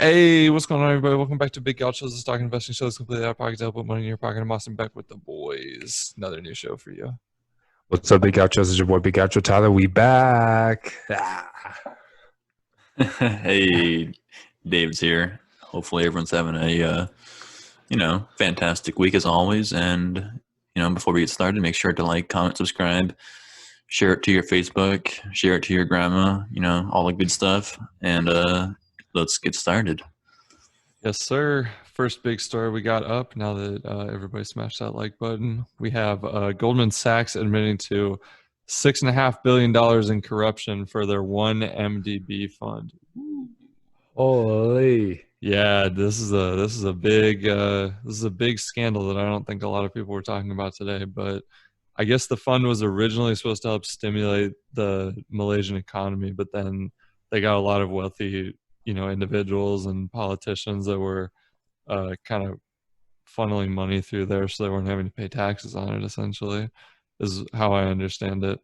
Hey, what's going on, everybody? Welcome back to Big Gauchos, the stock investing show. It's completely out of pocket to help put money in your pocket. I'm Austin, back with the boys. Another new show for you. What's up, Big Gauchos? It's your boy, Big Gaucho Tyler. We back. Hey, Dave's here. Hopefully everyone's having a fantastic week as always. And before we get started, make sure to like, comment, subscribe, share it to your Facebook, share it to your grandma, all the good stuff. And let's get started. Yes, sir. First big story we got up now that everybody smashed that like button. We have Goldman Sachs admitting to $6.5 billion in corruption for their 1MDB fund. Holy. Yeah, this is a big scandal that I don't think a lot of people were talking about today. But I guess the fund was originally supposed to help stimulate the Malaysian economy, but then they got a lot of wealthy, individuals and politicians that were kind of funneling money through there, so they weren't having to pay taxes on it. Essentially, is how I understand it.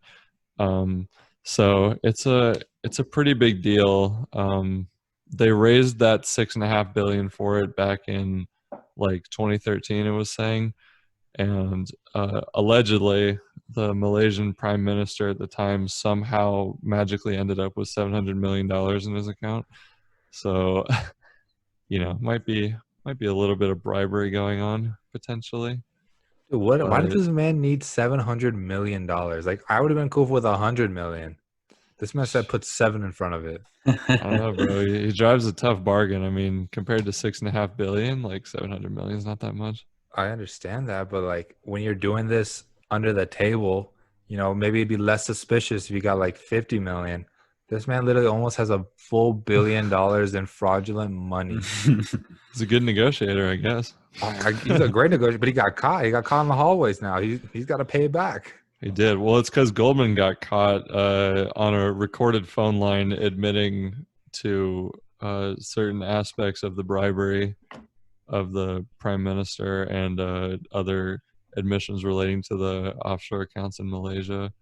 So it's a pretty big deal. They raised that $6.5 billion for it back in like 2013, it was saying, and allegedly the Malaysian prime minister at the time somehow magically ended up with $700 million in his account. So, might be a little bit of bribery going on potentially. Dude, why does this man need $700 million? Like, I would have been cool with $100 million. This man said put 7 in front of it. I don't know, bro. He drives a tough bargain. I mean, compared to $6.5 billion, like 700 million is not that much. I understand that, but like when you're doing this under the table, maybe it'd be less suspicious if you got like 50 million. This man literally almost has a full $1 billion in fraudulent money. He's a good negotiator, I guess. He's a great negotiator, but he got caught. He got caught in the hallways now. He's got to pay it back. He did. Well, it's because Goldman got caught on a recorded phone line admitting to certain aspects of the bribery of the prime minister and other admissions relating to the offshore accounts in Malaysia.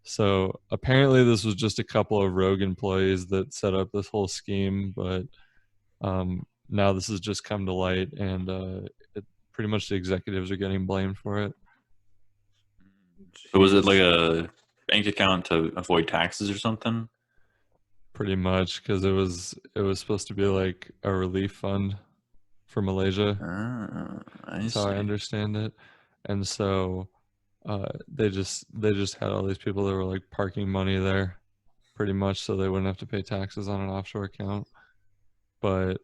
So apparently this was just a couple of rogue employees that set up this whole scheme, but now this has just come to light, and pretty much the executives are getting blamed for it. So was it like a bank account to avoid taxes or something? Pretty much, because it was supposed to be like a relief fund for Malaysia. That's how I understand it. And so they just had all these people that were like parking money there pretty much so they wouldn't have to pay taxes on an offshore account. But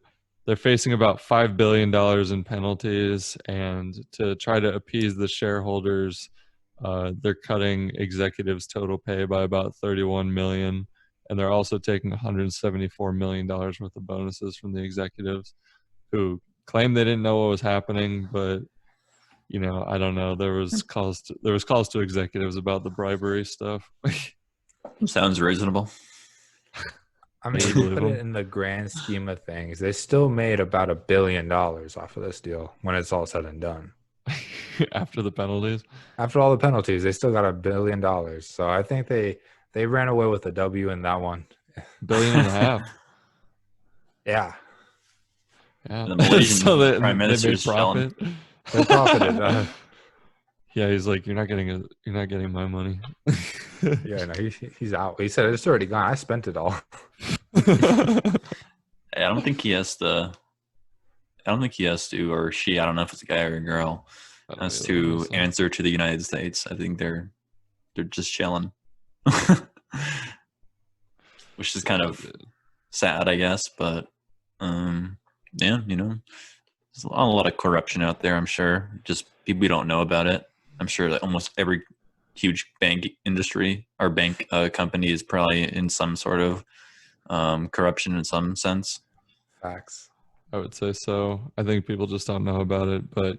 they're facing about $5 billion in penalties, and to try to appease the shareholders, they're cutting executives' total pay by about 31 million, and they're also taking $174 million worth of bonuses from the executives who claim they didn't know what was happening, but I don't know. There was calls to executives about the bribery stuff. Sounds reasonable. I mean, if you put it in the grand scheme of things, they still made about $1 billion off of this deal when it's all said and done. After the penalties? After all the penalties, they still got $1 billion. So I think they ran away with a W in that one. $1.5 billion. Yeah. Yeah. The Malaysian so prime minister's profit. They profited. Yeah, he's like, you're not getting my money. Yeah, no, he's out. He said it's already gone. I spent it all. I don't think he has to, or she, I don't know if it's a guy or a girl, has to answer to the United States. I think they're just chilling. Which is kind of sad, I guess, but yeah, there's a lot of corruption out there, I'm sure. Just people we don't know about it. I'm sure that almost every huge bank industry or bank company is probably in some sort of corruption in some sense. Facts. I would say so. I think people just don't know about it, but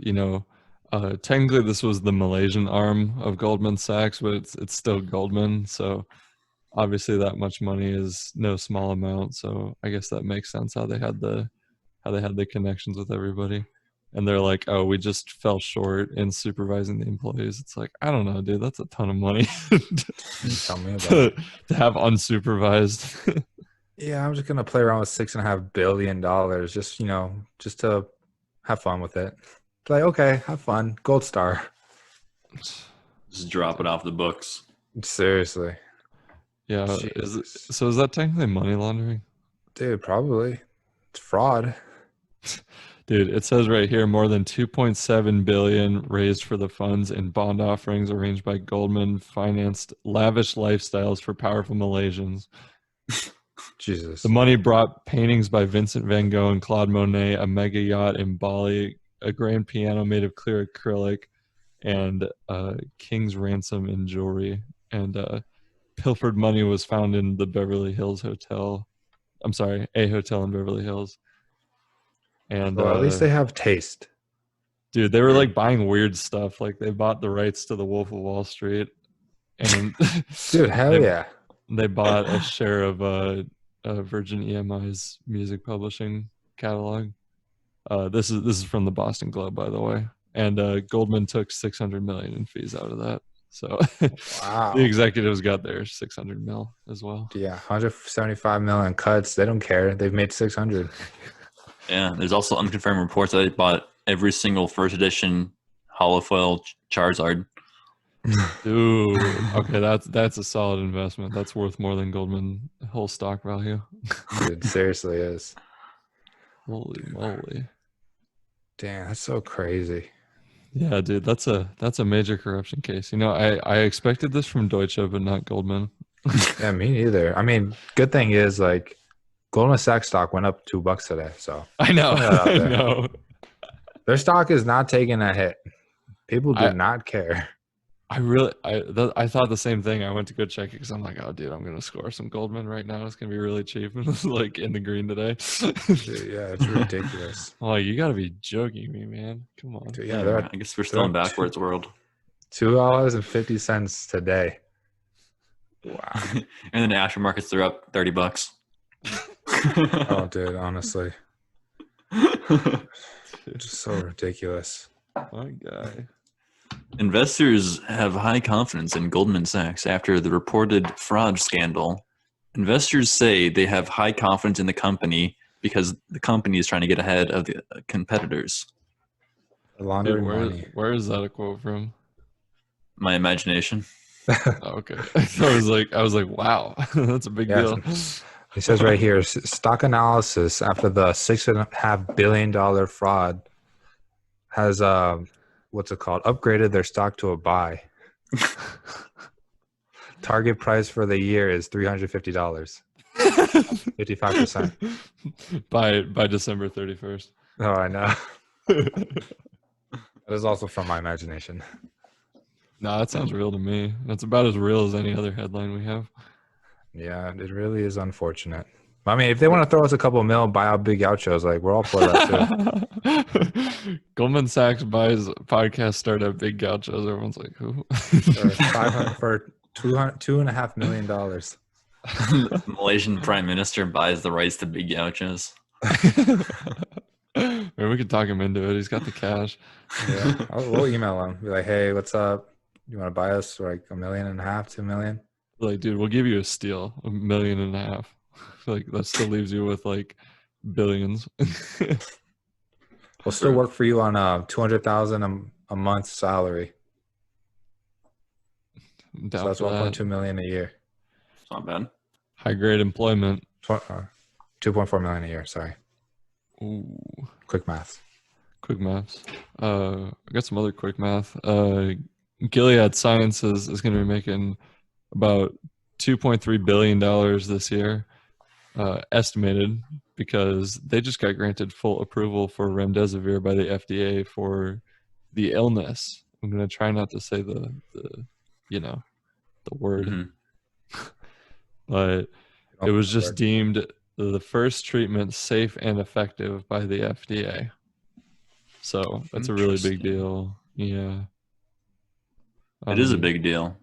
technically this was the Malaysian arm of Goldman Sachs, but it's still Goldman, so obviously that much money is no small amount. So I guess that makes sense how they had the connections with everybody. And they're like, oh, we just fell short in supervising the employees. It's like, I don't know, dude, that's a ton of money Tell me about it. to have unsupervised. Yeah, I'm just gonna play around with $6.5 billion, just to have fun with it. Like, okay, have fun. Gold star. Just drop it off the books. Seriously. Yeah, Jesus. so is that technically money laundering? Dude, probably. It's fraud. Dude, it says right here more than 2.7 billion raised for the funds in bond offerings arranged by Goldman financed lavish lifestyles for powerful Malaysians. The Jesus. money brought paintings by Vincent van Gogh and Claude Monet, a mega yacht in Bali, a grand piano made of clear acrylic, and king's ransom in jewelry. And pilfered money was found in the Beverly Hills Hotel. I'm sorry, a hotel in Beverly Hills. And Well, at least they have taste. dude, they were like buying weird stuff. Like they bought the rights to the Wolf of Wall Street, and Dude, hell they yeah. they bought a share of Virgin EMI's music publishing catalog. This is from the Boston Globe, by the way. And Goldman took 600 million in fees out of that. So Wow. the executives got their 600 mil as well. Yeah, 175 million cuts. They don't care. They've made 600. Yeah, there's also unconfirmed reports that they bought every single first edition holofoil Charizard. Dude, okay, that's a solid investment. That's worth more than Goldman whole stock value. Dude, seriously is. Holy moly. Damn, that's so crazy. Yeah, dude, that's a major corruption case. You know, I expected this from Deutsche, but not Goldman. Yeah, me neither. I mean, good thing is like Goldman Sachs stock went up $2 today. So I know. put that out I there. know. Their stock is not taking a hit. People do I- not care. I thought the same thing. I went to go check it because I'm like, oh, dude, I'm gonna score some Goldman right now. It's gonna be really cheap. It's like in the green today. Dude, yeah, it's ridiculous. Oh, you gotta be joking me, man. Come on. Dude, yeah, they're at I guess we're still in backwards world. $2.50 today. Wow. And then aftermarkets they're up $30. Oh, dude, honestly, just so ridiculous. My guy. Investors have high confidence in Goldman Sachs after the reported fraud scandal. Investors say they have high confidence in the company because the company is trying to get ahead of the competitors. Laundering Dude, money. where is that a quote from? My imagination. Oh, okay. I was like, wow, that's a big Yeah, deal. It says right here, stock analysis after the $6.5 billion fraud has what's it called? Upgraded their stock to a buy. Target price for the year is $350. 55%. By December 31st. Oh, I know. That is also from my imagination. No, that sounds real to me. That's about as real as any other headline we have. Yeah, it really is unfortunate. I mean, if they want to throw us a couple mil, buy out Big Outros, like we're all for that too. Goldman Sachs buys podcast startup Big Gauchos. Everyone's like, who? For $2.5 million. The Malaysian Prime Minister buys the rights to Big Gauchos. Maybe we could talk him into it. He's got the cash. Yeah, we'll email him. Be like, hey, what's up? You want to buy us for like $1.5 million, $2 million? Like, dude, we'll give you a steal, $1.5 million. Like that still leaves you with like billions. We'll still work for you on $200,000 a month salary. So that's $1.2 million a year. It's not bad. High grade employment. 2.4 million a year. Sorry. Ooh, Quick math. quick maths. I got some other quick math. Gilead Sciences is going to be making about $2.3 billion this year, estimated, because they just got granted full approval for Remdesivir by the FDA for the illness. I'm going to try not to say the word, Mm-hmm. but it was just deemed the first treatment safe and effective by the FDA. So that's a really big deal. Yeah. It is a big deal.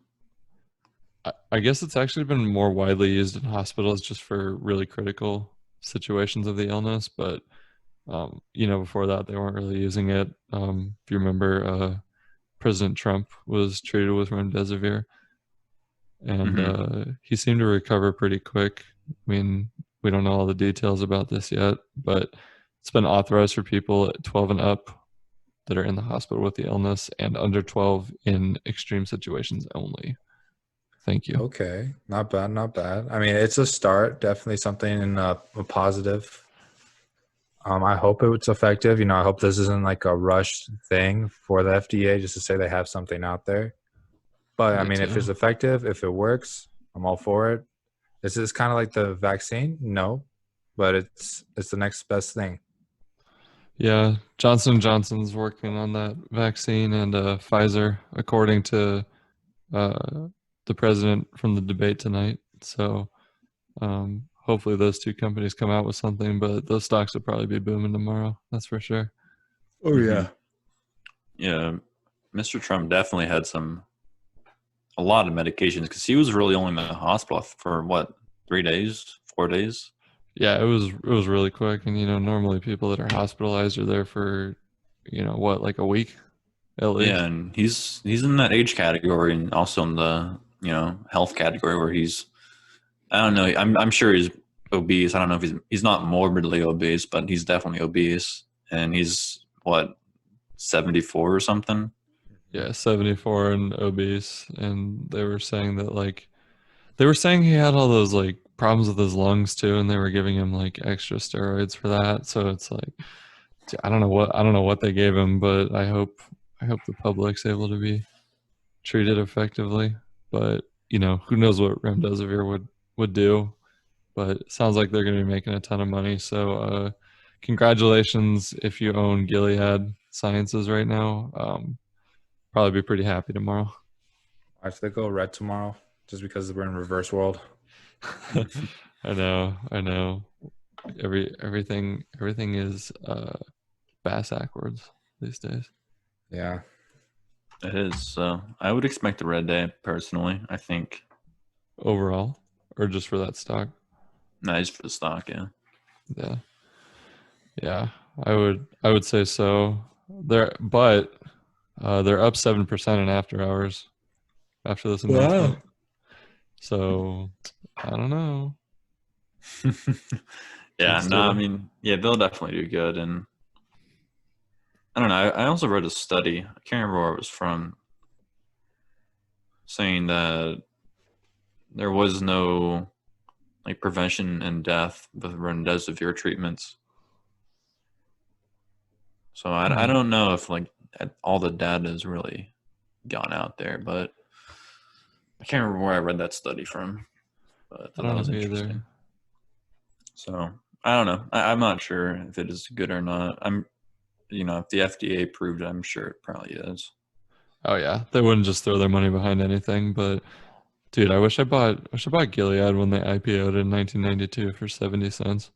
I guess it's actually been more widely used in hospitals just for really critical situations of the illness. But, before that, they weren't really using it. If you remember, President Trump was treated with Remdesivir, and he seemed to recover pretty quick. I mean, We don't know all the details about this yet, but it's been authorized for people at 12 and up that are in the hospital with the illness, and under 12 in extreme situations only. Thank you. Okay, not bad, not bad. I mean, it's a start. Definitely something in a positive. I hope it's effective. I hope this isn't like a rush thing for the FDA just to say they have something out there. But I Me mean, if too. it's effective, if it works, I'm all for it. Is this kind of like the vaccine? No, but it's the next best thing. Yeah, Johnson & Johnson's working on that vaccine, and Pfizer, according to the president from the debate tonight. So hopefully those two companies come out with something, but those stocks will probably be booming tomorrow. That's for sure. Oh yeah. Yeah, Mr. Trump definitely had a lot of medications because he was really only in the hospital for what, 3 days, 4 days. Yeah, it was really quick, and normally people that are hospitalized are there for, what, like a week at least. Yeah, and he's in that age category and also in the health category where I don't know, I'm sure he's obese. I don't know if he's not morbidly obese, but he's definitely obese, and he's what, 74 or something. Yeah, 74 and obese, and they were saying he had all those like problems with his lungs too, and they were giving him like extra steroids for that. So it's like, I don't know what they gave him, but I hope the public's able to be treated effectively. But who knows what Remdesivir would do? But it sounds like they're going to be making a ton of money. So congratulations if you own Gilead Sciences right now. Probably be pretty happy tomorrow. Watch they go red tomorrow just because we're in reverse world. I know. Everything is bass backwards these days. Yeah. It is. So I would expect a red day personally. I think Overall, or just for that stock? nice for the stock. Yeah. I would say so. They're up 7% in after hours after this announcement. Wow. So I don't know. I mean, they'll definitely do good. And I don't know. I also read a study. I can't remember where it was from, saying that there was no like prevention and death with remdesivir treatments. So I don't know if like all the data has really gone out there, but I can't remember where I read that study from. But I thought that was interesting. Either. So I don't know. I'm not sure if it is good or not. If the FDA approved it, I'm sure it probably is. Oh yeah, they wouldn't just throw their money behind anything. But dude, I wish I bought Gilead when they IPO'd in 1992 for 70 cents.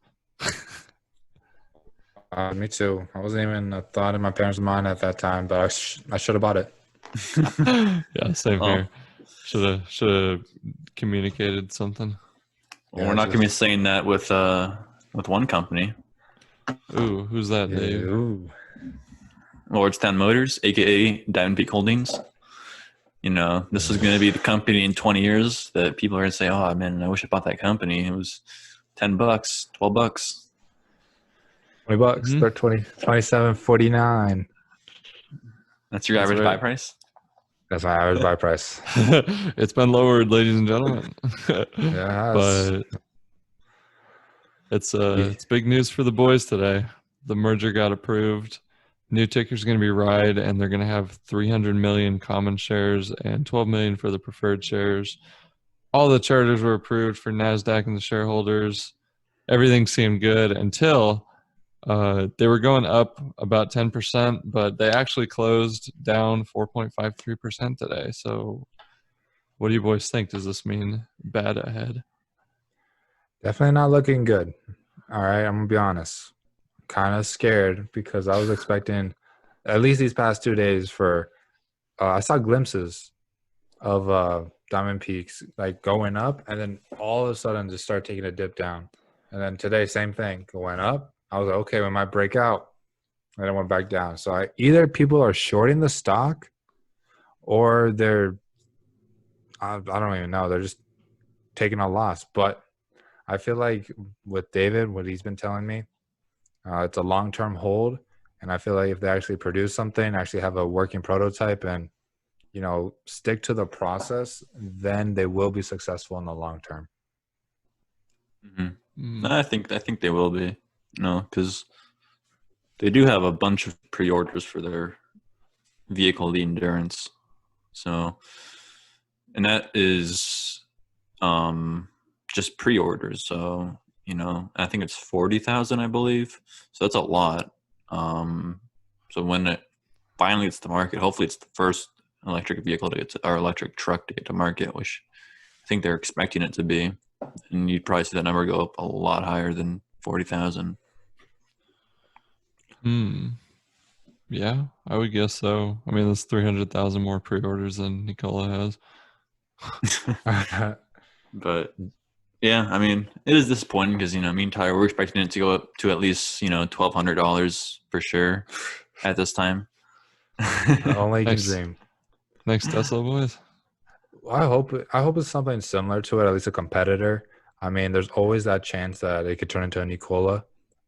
Me too. I wasn't even a thought in my parents' mind at that time, but I should have bought it. Yeah, same here. Should have communicated something. Well, we're not going to be saying that with one company. Ooh, who's that, Dave? Ooh. Lordstown Motors, aka DiamondPeak Holdings. This is going to be the company in 20 years that people are going to say, "Oh man, I wish I bought that company. It was $10, $12, $20. They're $27.49." That's your average buy price. That's my average buy price. It's been lowered, ladies and gentlemen. Yeah, but it's big news for the boys today. The merger got approved. New ticker's going to be RIDE, and they're going to have 300 million common shares and 12 million for the preferred shares. All the charters were approved for NASDAQ and the shareholders. Everything seemed good until they were going up about 10%, but they actually closed down 4.53% today. So what do you boys think? Does this mean bad ahead? Definitely not looking good. All right, I'm going to be honest. Kind of scared because I was expecting at least these past 2 days for I saw glimpses of DiamondPeaks like going up, and then all of a sudden just start taking a dip down. And then today, same thing, going up. I was like, okay, we might break out. And then it went back down. So either people are shorting the stock or they're I don't even know. They're just taking a loss. But I feel like with David, what he's been telling me, it's a long-term hold. And I feel like if they actually produce something, actually have a working prototype and, stick to the process, then they will be successful in the long term. Mm-hmm. I think they will be. Because they do have a bunch of pre-orders for their vehicle, the Endurance. So, and that is just pre-orders. So, I think it's 40,000, I believe. So that's a lot. So when it finally gets to market, hopefully it's the first electric vehicle to get to, or electric truck to get to market, which I think they're expecting it to be. And you'd probably see that number go up a lot higher than 40,000. Yeah, I would guess so. I mean, there's 300,000 more pre-orders than Nikola has. But yeah, I mean, it is disappointing because me and Tyler were expecting it to go up to at least $1,200 for sure at this time. Only you can dream. Next Tesla, boys. I hope it's something similar to it, at least a competitor. I mean, there's always that chance that it could turn into a Nikola.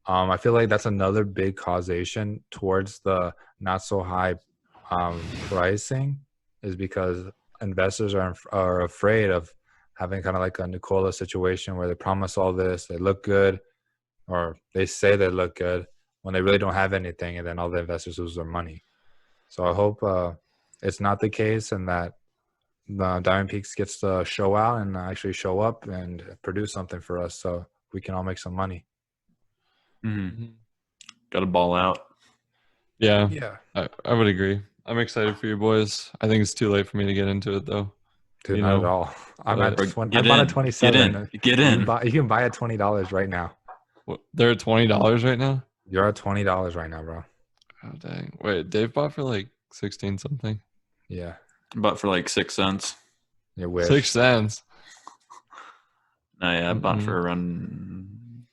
I feel like that's another big causation towards the not so high pricing, is because investors are afraid of having kind of like a Nikola situation where they promise all this, they look good, or they say they look good when they really don't have anything, and then all the investors lose their money. So I hope it's not the case, and that the DiamondPeak gets to show out and actually show up and produce something for us so we can all make some money. Mm-hmm. Got to ball out. Yeah. I would agree. I'm excited for you boys. I think it's too late for me to get into it though. Dude, not at all. I'm at 27. Get in. You can buy at $20 right now. What, they're at $20 right now? You're at $20 right now, bro. Oh dang. Wait, Dave bought for like 16 something. Yeah. Bought for like 6 cents. You wish. 6 cents. No, yeah, I bought for around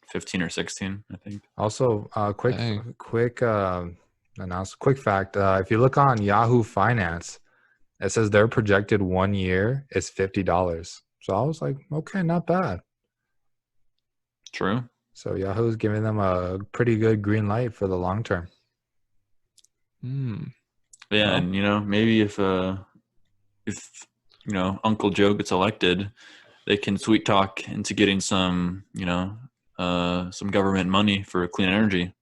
15 or 16, I think. Also, quick fact. If you look on Yahoo Finance, it says their projected 1 year is $50. So I was like, okay, not bad. True. So Yahoo's giving them a pretty good green light for the long term. Yeah, and maybe if Uncle Joe gets elected, they can sweet talk into getting some government money for clean energy.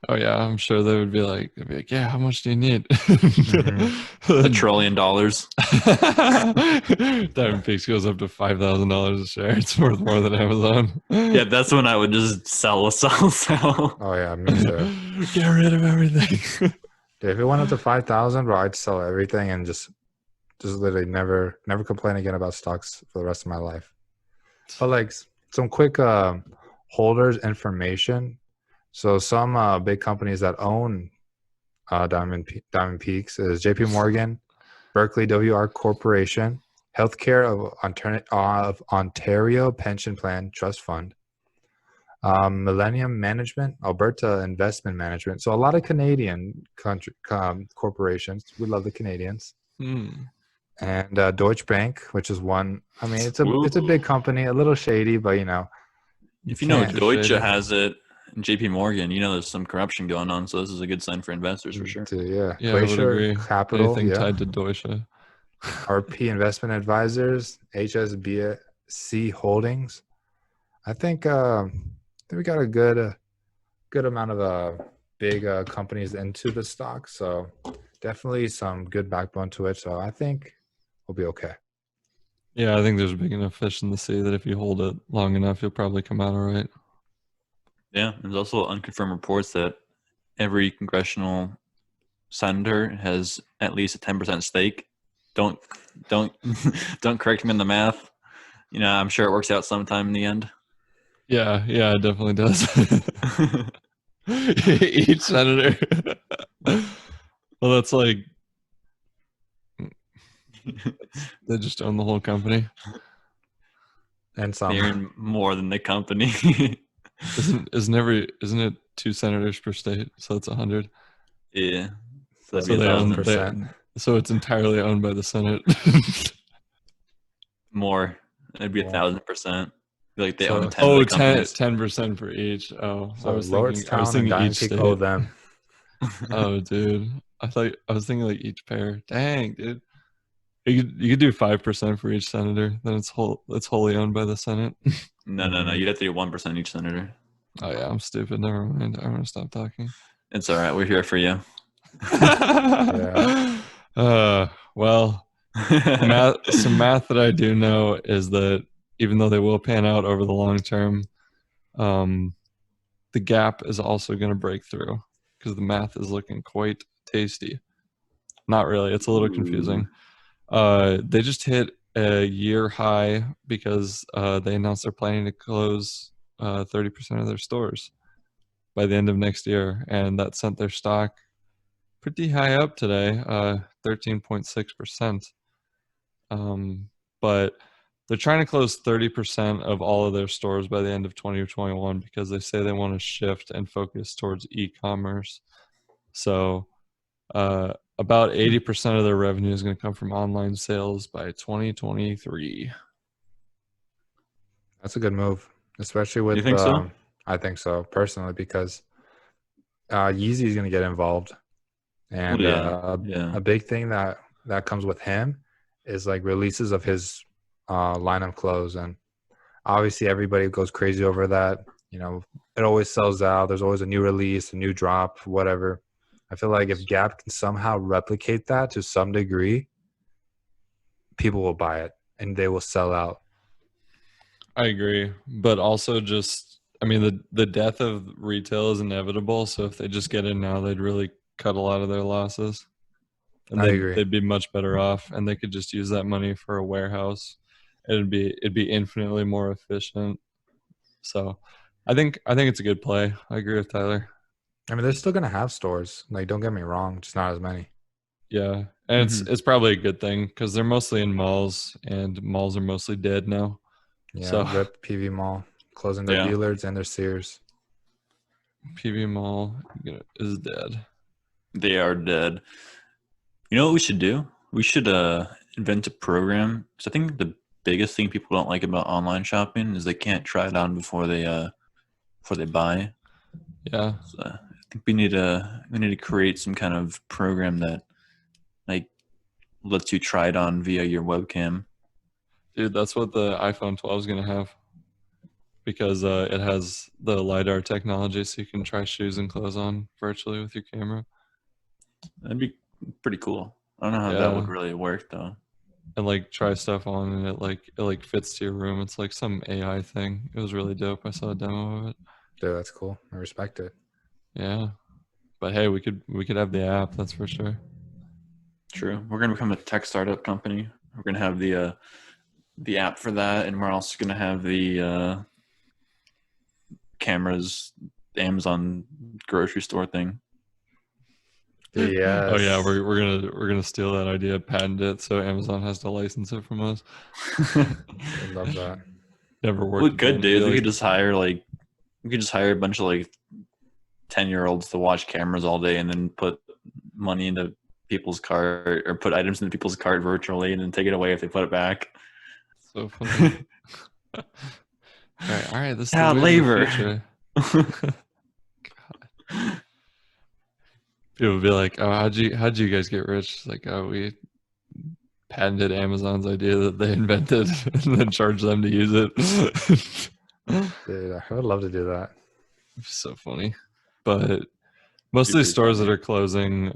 Oh yeah, I'm sure they'd be like, yeah, how much do you need? $1 trillion. DiamondPeak goes up to $5,000 a share. It's worth more than Amazon. Yeah, that's when I would just sell. Oh yeah, me too. Get rid of everything. Dude, if it went up to 5,000, bro, I'd sell everything and just literally never complain again about stocks for the rest of my life. But like some quick holders information. So some big companies that own Diamond Peaks is JP Morgan, Berkeley WR Corporation, Healthcare of Ontario Pension Plan Trust Fund, Millennium Management, Alberta Investment Management. So a lot of Canadian corporations. We love the Canadians. And Deutsche Bank, which is one. I mean, it's a big company, a little shady, but if Deutsche has it, and JP Morgan, there's some corruption going on, so this is a good sign for investors for sure. Yeah, I would agree. Capital, anything tied to Deutsche. RP Investment Advisors, HSBC Holdings. I think we got a good amount of big companies into the stock, so definitely some good backbone to it. So I think we'll be okay. Yeah, I think there's a big enough fish in the sea that if you hold it long enough, you'll probably come out all right. Yeah, there's also unconfirmed reports that every congressional senator has at least a 10% stake. Don't correct me on the math. I'm sure it works out sometime in the end. Yeah, it definitely does. Each senator. Well, that's like they just own the whole company. And some. They're in more than the company. Isn't it 2 senators per state? So it's 100. Yeah. So they own so it's entirely owned by the Senate. More. It'd be 1,000%. Like they So- own 10 of the 10 companies. 10% for each. Oh, So I was thinking Lordstown and each DiamondPeak owe state. them. Oh, dude, I was thinking like each pair. Dang, dude. You could do 5% for each senator. Then it's wholly owned by the Senate. No. You'd have to do 1% each senator. Oh yeah, I'm stupid. Never mind. I want to stop talking. It's all right. We're here for you. Yeah. Well, some math that I do know is that even though they will pan out over the long term, the gap is also going to break through because the math is looking quite tasty. Not really. It's a little confusing. They just hit a year high because they announced they're planning to close 30% of their stores by the end of next year, and that sent their stock pretty high up today, 13.6%. But they're trying to close 30% of all of their stores by the end of 2021 because they say they want to shift and focus towards e-commerce. So about 80% of their revenue is going to come from online sales by 2023. That's a good move, especially with. You think so? I think so personally because Yeezy is going to get involved, and Yeah. a big thing that comes with him is like releases of his line of clothes, and obviously everybody goes crazy over that. You know, it always sells out. There's always a new release, a new drop, whatever. I feel like if Gap can somehow replicate that to some degree, people will buy it and they will sell out. I agree, but also just I mean the death of retail is inevitable. So if they just get in now, they'd really cut a lot of their losses, and I agree. they'd be much better off, and they could just use that money for a warehouse. It'd be infinitely more efficient. So I think it's a good play. I agree with Tyler. I mean, they're still going to have stores. Like, don't get me wrong, just not as many. Yeah, and it's probably a good thing because they're mostly in malls, and malls are mostly dead now. Yeah, So rip PV Mall, closing their Yeah. dealers and their Sears. PV Mall is dead. They are dead. You know what we should do? We should invent a program. So I think the biggest thing people don't like about online shopping is they can't try it on before they buy. Yeah, So I think we need to create some kind of program that like lets you try it on via your webcam. dude, that's what the iPhone 12 is gonna have because it has the LiDAR technology, so you can try shoes and clothes on virtually with your camera. That'd be pretty cool. I don't know how that would really work though. And like try stuff on, and it like fits to your room. It's like some AI thing. It was really dope. I saw a demo of it. Dude, that's cool. I respect it. Yeah, but hey, we could have the app. That's for sure. True. We're gonna become a tech startup company. We're gonna have the app for that, and we're also gonna have the cameras, the Amazon grocery store thing. Yes. Oh yeah, we're gonna steal that idea, patent it, so Amazon has to license it from us. I love that. Never worked. We could, again. dude. Be We like, could just hire a bunch of like 10-year-olds to watch cameras all day, and then put money into people's cart or put items into people's cart virtually, and then take it away if they put it back. so funny. All right. This is the Child way of the labor. future. God. People would be like, "Oh, how'd you guys get rich?" It's like, "Oh, we patented Amazon's idea that they invented, and then charged them to use it." Dude, I would love to do that. So funny, but most of these Super stores funny. that are closing,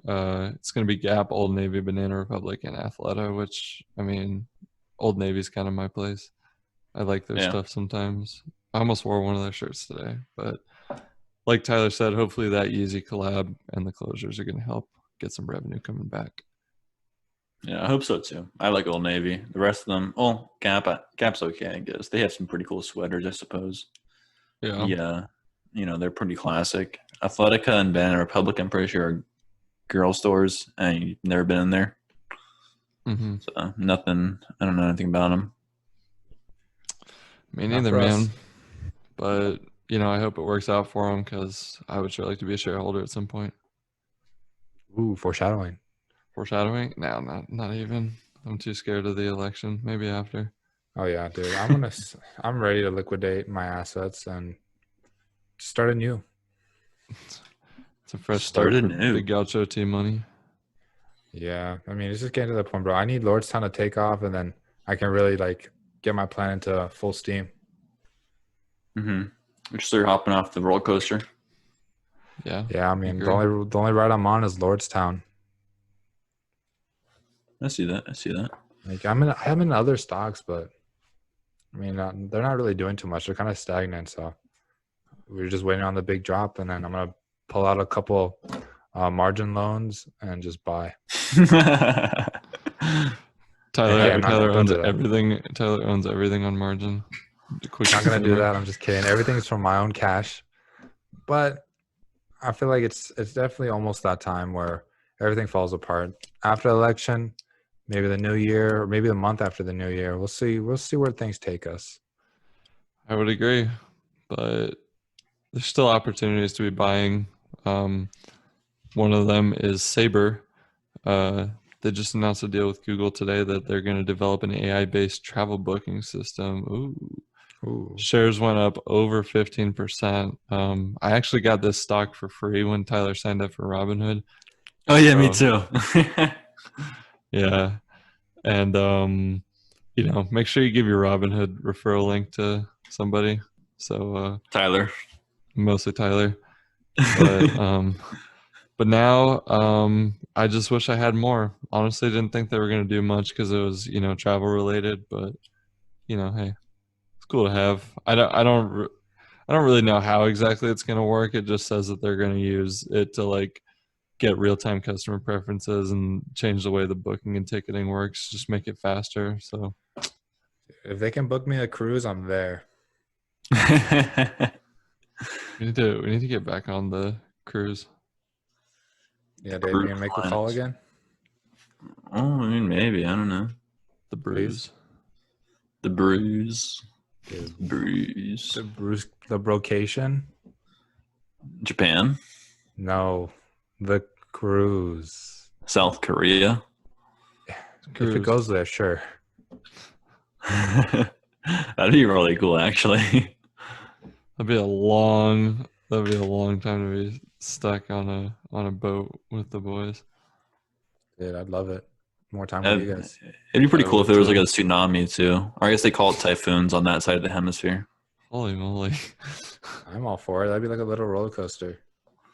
it's going to be Gap, Old Navy, Banana Republic, and Athleta. Which I mean, Old Navy's kind of my place. I like their Yeah. stuff sometimes. I almost wore one of their shirts today, but like Tyler said, hopefully that Yeezy collab and the closures are going to help get some revenue coming back. Yeah, I hope so too. I like Old Navy. The rest of them, oh, Gap's okay, I guess. They have some pretty cool sweaters, I suppose. Yeah. Yeah, they're pretty classic. Athletica and Banana Republic, I'm pretty sure, are girl stores. I've never been in there, Mm-hmm. so nothing. I don't know anything about them. Me Not neither, for us. man. But I hope it works out for them because I would sure like to be a shareholder at some point. Ooh, foreshadowing. Foreshadowing? No, not even. I'm too scared of the election. Maybe after. Oh yeah, dude. I'm ready to liquidate my assets and start anew. It's a fresh start Started for new. Big Gaucho team money. Yeah, I mean, it's just getting to the point, bro. I need Lordstown to take off, and then I can really like get my plan into full steam. Mm-hmm. Just start hopping off the roller coaster. Yeah. Yeah, I mean, the only ride I'm on is Lordstown. I see that. I see that. Like I'm in other stocks, but I mean, they're not really doing too much. They're kind of stagnant. So we're just waiting on the big drop, and then I'm gonna pull out a couple margin loans and just buy. Tyler, Yeah, I'm not Tyler don't owns do that. everything. Tyler owns everything on margin. Quick Not gonna do disclaimer. that. I'm just kidding. Everything's from my own cash, but I feel like it's definitely almost that time where everything falls apart after the election. Maybe the new year, or maybe the month after the new year. We'll see. We'll see where things take us. I would agree, but there's still opportunities to be buying. One of them is Sabre. They just announced a deal with Google today that they're going to develop an AI-based travel booking system. Ooh. Ooh. Shares went up over 15%. I actually got this stock for free when Tyler signed up for Robinhood. Oh yeah, me So, too. yeah. And make sure you give your Robinhood referral link to somebody. So Tyler. mostly Tyler. But now I just wish I had more. Honestly, didn't think they were going to do much because it was, travel related, but hey, it's cool to have. I don't really know how exactly it's going to work. It just says that they're going to use it to like get real-time customer preferences and change the way the booking and ticketing works, just make it faster. So If they can book me a cruise, I'm there. we need to get back on the cruise. Yeah, Dave, you gonna make the call again? Oh, I mean, maybe. I don't know. The Please? bruise. The bruise. Dude, Bruise. the brocation? Japan. No, the cruise. South Korea. If it goes there, sure. That'd be really cool, actually. That'd be a long time to be stuck on a boat with the boys. Dude, I'd love it. More time with you guys. It'd be pretty I cool if would there was too. like a tsunami too, or I guess they call it typhoons on that side of the hemisphere. Holy moly. I'm all for it. That'd be like a little roller coaster.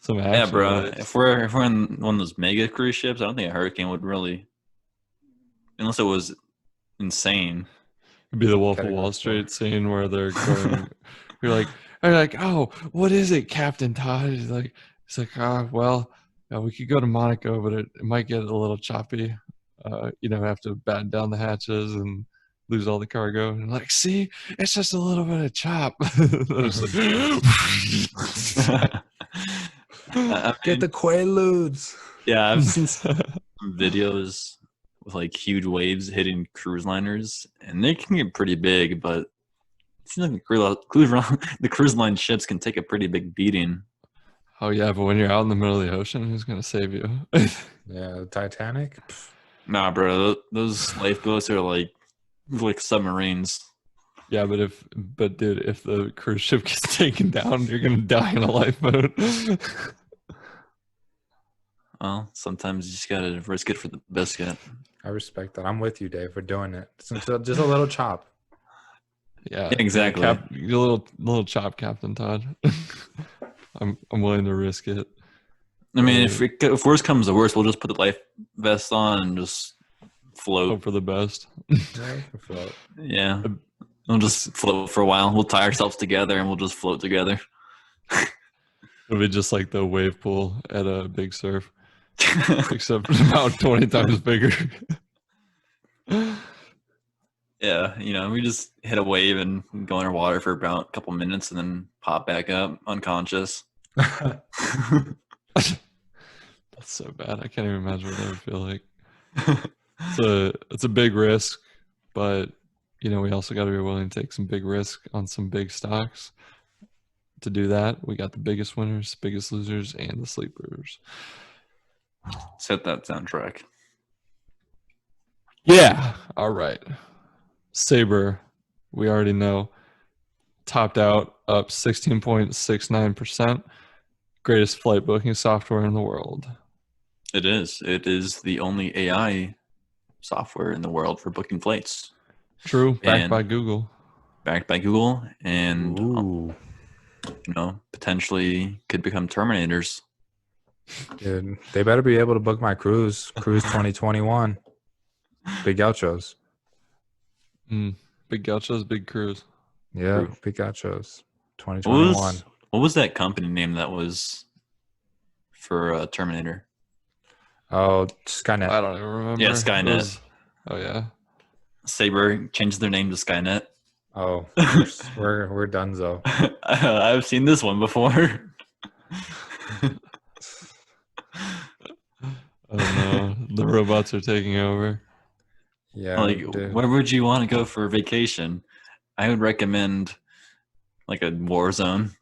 Some action. Yeah, bro. Lights. If we're in one of those mega cruise ships, I don't think a hurricane would really, unless it was insane. It'd be the Wolf of Category Wall 4. Street scene where they're going. you're like, oh, what is it, Captain Todd? He's like, well, we could go to Monaco, but it might get a little choppy. Have to batten down the hatches and lose all the cargo. And like, see, it's just a little bit of chop. Get the Quaaludes. Yeah, I've seen some videos with like huge waves hitting cruise liners, and they can get pretty big. But it seems like the cruise line ships can take a pretty big beating. Oh yeah, but when you're out in the middle of the ocean, who's gonna save you? Yeah, the Titanic. Nah, bro, those lifeboats are like submarines. Yeah, but dude, if the cruise ship gets taken down, you're gonna die in a lifeboat. Well, sometimes you just gotta risk it for the biscuit. I respect that. I'm with you, Dave. We're doing it. Just a little chop. Yeah, exactly. Your little chop, Captain Todd. I'm willing to risk it. I mean, if worst comes to worst, we'll just put the life vest on and just float. Hope for the best. Yeah, we can float. Yeah, we'll just float for a while. We'll tie ourselves together and we'll just float together. It'll be just like the wave pool at a Big Surf, except about 20 times bigger. Yeah, we just hit a wave and go underwater for about a couple minutes and then pop back up unconscious. That's so bad. I can't even imagine what that would feel like. It's a big risk, but we also got to be willing to take some big risk on some big stocks. To do that, we got the biggest winners, biggest losers, and the sleepers. Set that soundtrack. Yeah. All right. Sabre we already know. Topped out up 16.69%. Greatest flight booking software in the world. It is. It is the only AI software in the world for booking flights. True. Backed And by Google. Backed by Google, and Ooh. Potentially could become Terminators. Dude, they better be able to book my cruise 2021. Big Gauchos. Big Gauchos, big cruise. Yeah, True. Big Gauchos 2021. What was that company name that was for Terminator? Oh, Skynet. I don't even remember. Yeah, Skynet. Oh yeah. Sabre changed their name to Skynet. Oh, we're donezo. I've seen this one before. Oh no, the robots are taking over. Yeah. Like, dude. where would you want to go for a vacation? I would recommend like a war zone.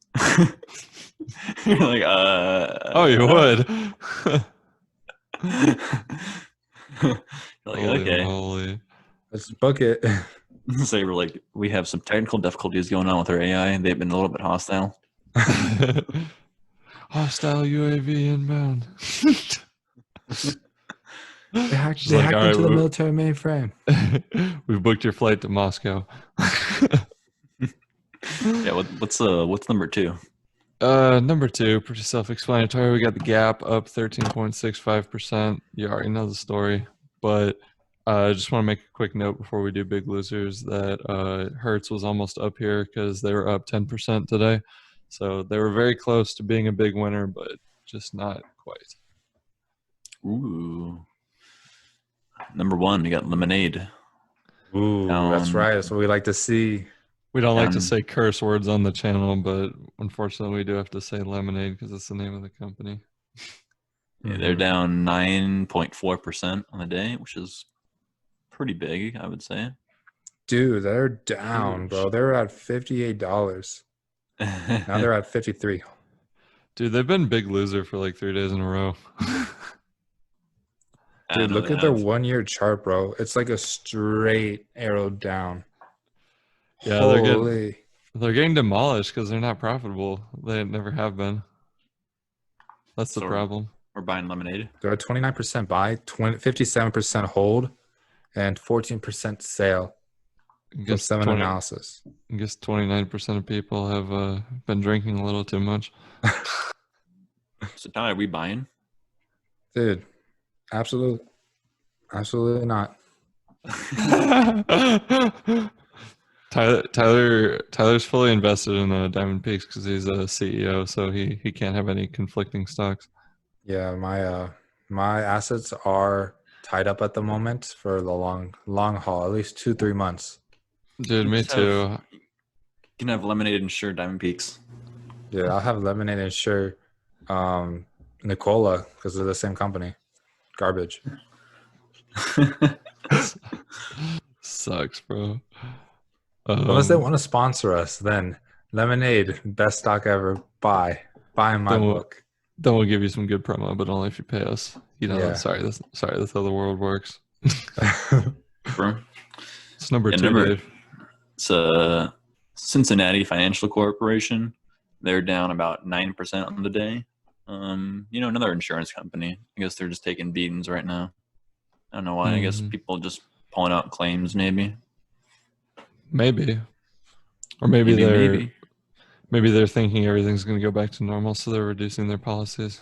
You're like, Oh, you would. You're like, Holy okay. moly. Let's book it. So we're like, we have some technical difficulties going on with our AI, and they've been a little bit hostile. Hostile UAV inbound. They hacked like, all right, into the military mainframe. We've booked your flight to Moscow. Yeah, what's number 2? Number 2, pretty self-explanatory. We got the Gap up 13.65%. You already know the story, but I just want to make a quick note before we do big losers that Hertz was almost up here because they were up 10% today. So they were very close to being a big winner, but just not quite. Ooh. Number 1, we got Lemonade. Ooh, that's right. That's what we like to see. We don't like to say curse words on the channel, but unfortunately we do have to say Lemonade because it's the name of the company. Yeah, they're down 9.4% on the day, which is pretty big, I would say. Dude, they're down, bro. They were at $58. Now they're at 53. Dude, they've been big loser for like 3 days in a row. Dude, look at their 1-year chart, bro. It's like a straight arrow down. Yeah, Holy. they're getting demolished because they're not profitable. They never have been. That's the problem. We're buying Lemonade. They're at 29% buy, 57% hold, and 14% sale. From 7 analysis. I guess 29% of people have been drinking a little too much. So Tyler, are we buying? Dude, absolutely not. Tyler's fully invested in DiamondPeak because he's a CEO, so he can't have any conflicting stocks. Yeah, my assets are tied up at the moment for the long haul, at least 2-3 months. Dude, me too. You can have Lemonade and Sure Diamond Peaks. Yeah, I'll have Lemonade and Sure Nicola because they're the same company. Garbage. Sucks, bro. Unless they want to sponsor us, then Lemonade, best stock ever. Buy in my book. Then we'll give you some good promo, but only if you pay us. You know, Yeah. sorry, that's how the world works. Bro. It's number 2, Dave. It's Cincinnati Financial Corporation. They're down about 9% on the day. Another insurance company. I guess they're just taking beatings right now. I don't know why. I guess people just pulling out claims, maybe. Maybe. Or maybe they're thinking everything's going to go back to normal, so they're reducing their policies.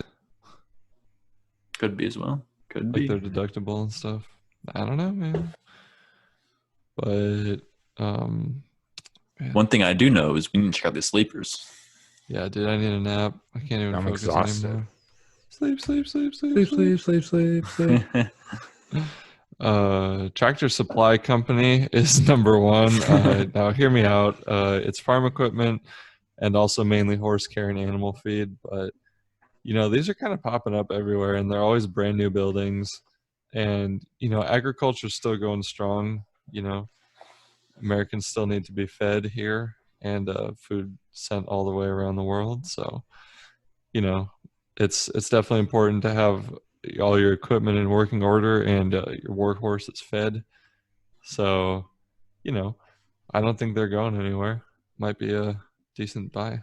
Could be as well. Could be. Like their deductible and stuff. I don't know, man. But man. One thing I do know is we need to check out the sleepers. Yeah, dude, I need a nap. I can't even focus anymore. Sleep. Tractor Supply Company is number 1. Now hear me out. It's farm equipment and also mainly horse care and animal feed, but these are kind of popping up everywhere, and they're always brand new buildings, and agriculture is still going strong. Americans still need to be fed here, and food sent all the way around the world. So it's definitely important to have all your equipment in working order and your workhorse is fed. So I don't think they're going anywhere. Might be a decent buy.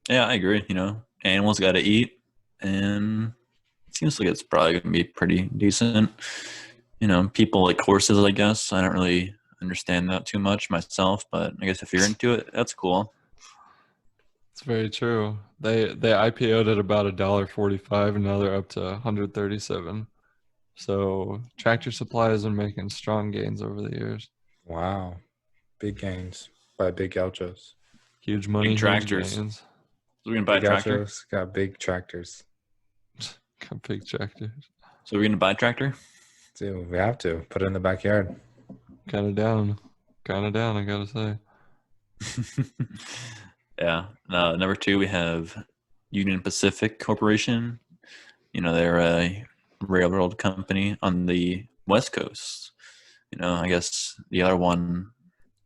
Yeah, I agree. Animals got to eat, and it seems like it's probably going to be pretty decent. People like horses, I guess. I don't really understand that too much myself, but I guess if you're into it, that's cool. It's very true. They IPO'd at about $1.45, and now they're up to 137. So Tractor Supply has been making strong gains over the years. Wow. Big gains by Big Gauchos. Huge money, Big huge tractors. gains. So we're going to buy a Big tractor? Gauchos got big tractors. Got big tractors. So we're going to buy a tractor? Dude, we have to. Put it in the backyard. Kind of down, I gotta say. Yeah. Number 2, we have Union Pacific Corporation. They're a railroad company on the West Coast. I guess the other one,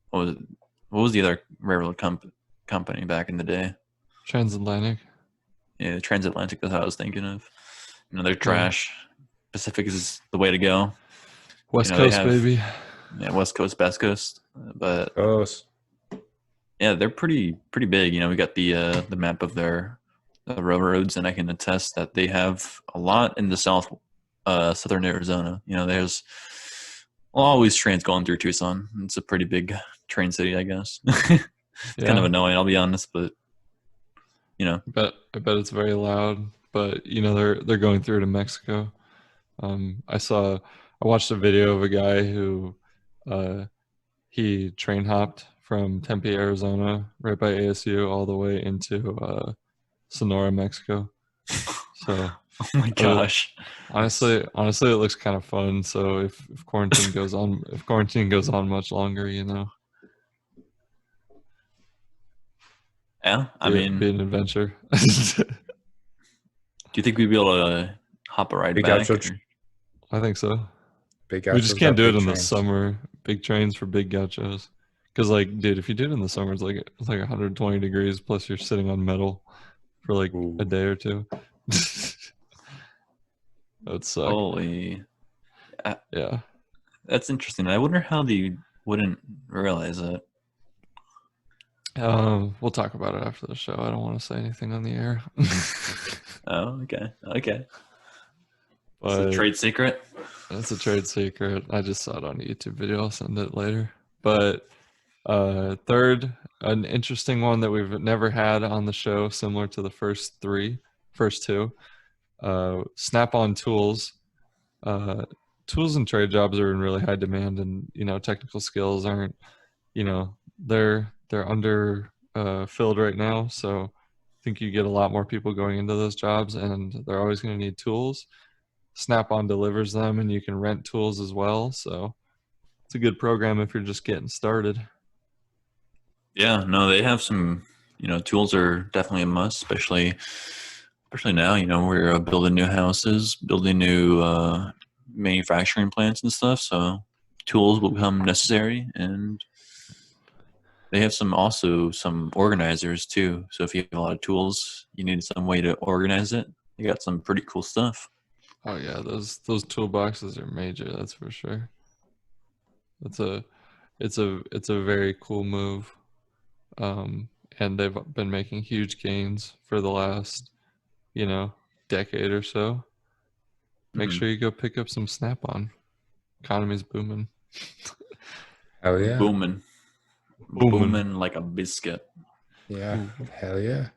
what was the other railroad company back in the day? Transatlantic. Yeah, Transatlantic. That's what I was thinking of. They're trash. Pacific is the way to go. West Coast, baby. Yeah, West Coast, best coast. But Gross. yeah, they're pretty big. We got the map of their railroads, and I can attest that they have a lot in the southern Arizona. There's always trains going through Tucson. It's a pretty big train city, I guess. It's kind of annoying, I'll be honest, but I bet it's very loud. But they're going through to Mexico. I watched a video of a guy who he train hopped from Tempe, Arizona, right by ASU, all the way into Sonora, Mexico. So, oh my gosh! Honestly, it looks kind of fun. So if quarantine goes on much longer, yeah, be an adventure. Do you think we'd be able to hop a ride Big back? I think so. Big we Gauchos just can't got do it big in trains. the summer. Big trains for big gauchos. Because, dude, if you do it in the summer, it's like 120 degrees. Plus, you're sitting on metal for Ooh. a day or two. That sucks. Holy. Yeah. That's interesting. I wonder how they wouldn't realize it. We'll talk about it after the show. I don't want to say anything on the air. Oh, okay. But it's a trade secret? It's a trade secret. I just saw it on a YouTube video. I'll send it later. But third, an interesting one that we've never had on the show, similar to the first two. Snap-on tools. Tools and trade jobs are in really high demand, and technical skills aren't. They're under filled right now. So I think you get a lot more people going into those jobs, and they're always going to need tools. Snap-on delivers them, and you can rent tools as well. So it's a good program if you're just getting started. Yeah, no, they have some. Tools are definitely a must, especially now. We're building new houses, building new manufacturing plants and stuff. So tools will become necessary, and they have some organizers too. So if you have a lot of tools, you need some way to organize it. They got some pretty cool stuff. Oh yeah, those toolboxes are major. That's for sure. It's a very cool move, and they've been making huge gains for the last, decade or so. Make sure you go pick up some Snap-on. Economy's booming. Hell yeah. Booming like a biscuit. Yeah. Ooh. Hell yeah.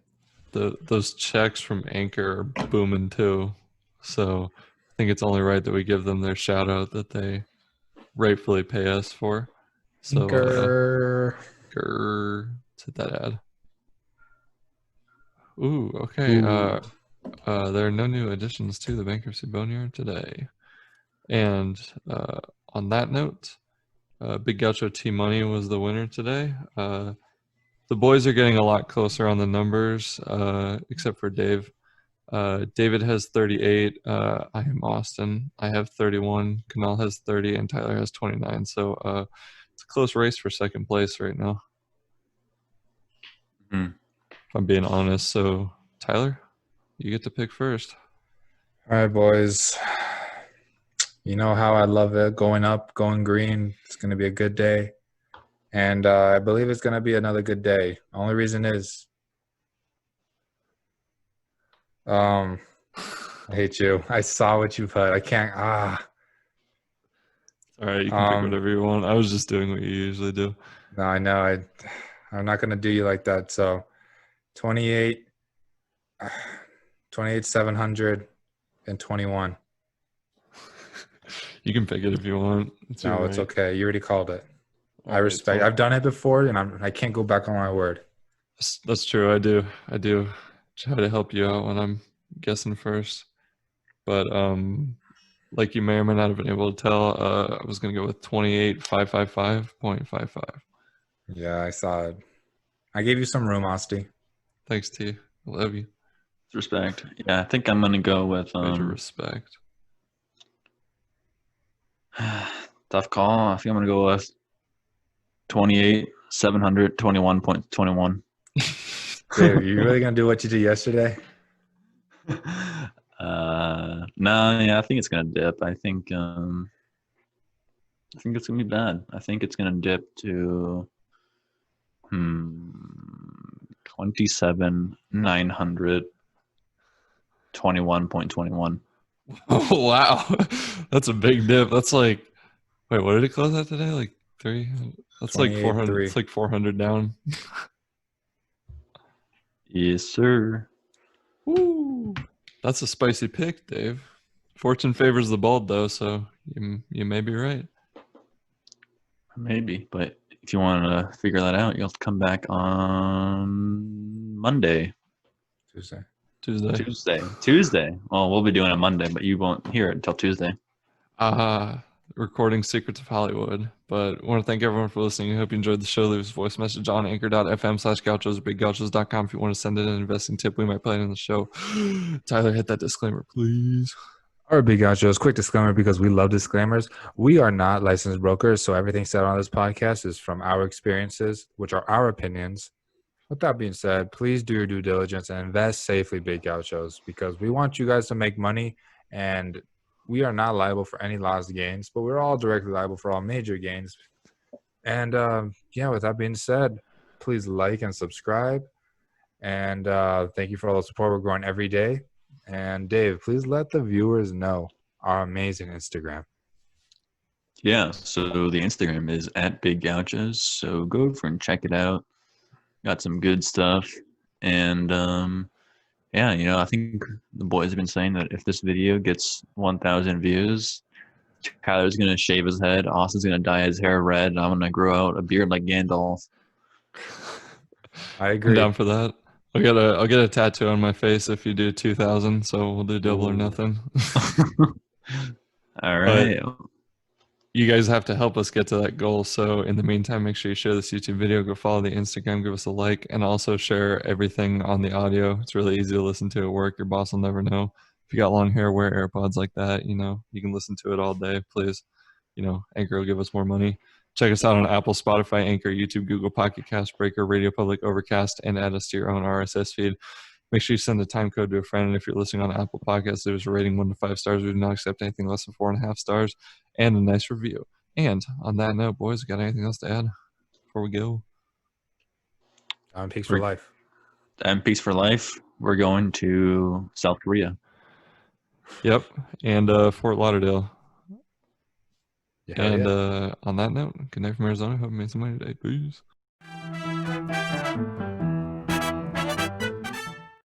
Those checks from Anchor are booming too. So I think it's only right that we give them their shout out that they rightfully pay us for. So grr to that ad. Ooh, okay. Ooh. There are no new additions to the Bankruptcy Boneyard today. And on that note, Big Gaucho T-Money was the winner today. The boys are getting a lot closer on the numbers, except for Dave. David has 38. I am Austin. I have 31. Kamal has 30, and Tyler has 29. So it's a close race for second place right now. If I'm being honest. So Tyler, you get to pick first. All right, boys. You know how I love it. Going up, going green. It's going to be a good day. And I believe it's going to be another good day. Only reason is, I hate you. I saw what you put. I can't. All right, you can pick whatever you want. I was just doing what you usually do. No, I know. I'm not going to do you like that. So 28, 721. You can pick it if you want. It's okay. You already called it. I respect. Right, I've done it before, and I can't go back on my word. That's true. I do try to help you out when I'm guessing first, but like you may or may not have been able to tell, I was gonna go with 28,555.55. Yeah, I saw it. I gave you some room, Asti. Thanks, T. I love you. Respect. Yeah, I think I'm gonna go with Major respect. Tough call. I think I'm gonna go with 28,721.21. Dave, you really gonna do what you did yesterday? No, yeah, I think it's gonna dip. I think it's gonna be bad. I think it's gonna dip to 27,921.21. Oh wow, that's a big dip. That's like, wait, what did it close at today? Like 3? That's like 400. It's like 400 down. Yes, sir. Woo! That's a spicy pick, Dave. Fortune favors the bold, though, so you may be right. Maybe, but if you want to figure that out, you'll have to come back on Monday. Tuesday. Well, we'll be doing it Monday, but you won't hear it until Tuesday. Recording Secrets of Hollywood. But I want to thank everyone for listening. I hope you enjoyed the show. Leave us a voice message on anchor.fm/gauchos or biggauchos.com if you want to send in an investing tip. We might play it in the show. Tyler, hit that disclaimer, please. All right, Big Gauchos, quick disclaimer because we love disclaimers. We are not licensed brokers, so everything said on this podcast is from our experiences, which are our opinions. With that being said, please do your due diligence and invest safely, Big Gauchos, because we want you guys to make money, and we are not liable for any lost gains, but we're all directly liable for all major gains. And with that being said, please like and subscribe. And thank you for all the support. We're growing every day. And Dave, please let the viewers know our amazing Instagram. Yeah, so the Instagram is @BigGauchos. So go over and check it out. Got some good stuff. And I think the boys have been saying that if this video gets 1,000 views, Tyler's gonna shave his head, Austin's gonna dye his hair red, and I'm gonna grow out a beard like Gandalf. I agree. I'm down for that. I'll get a tattoo on my face if you do 2,000. So we'll do double or nothing. All right. You guys have to help us get to that goal. So in the meantime, make sure you share this YouTube video, go follow the Instagram, give us a like, and also share everything on the audio. It's really easy to listen to at work. Your boss will never know. If you got long hair, wear AirPods like that. You can listen to it all day. Please, Anchor will give us more money. Check us out on Apple, Spotify, Anchor, YouTube, Google, Pocket Cast, Breaker, Radio Public, Overcast, and add us to your own RSS feed. Make sure you send a time code to a friend. And if you're listening on Apple Podcasts, there's a rating 1 to 5 stars. We do not accept anything less than 4.5 stars, and a nice review. And on that note, boys, got anything else to add before we go? Peace for life. Peace for life. We're going to South Korea. Yep, and Fort Lauderdale. Yeah, on that note, good night from Arizona. Hope you made some money today. Peace.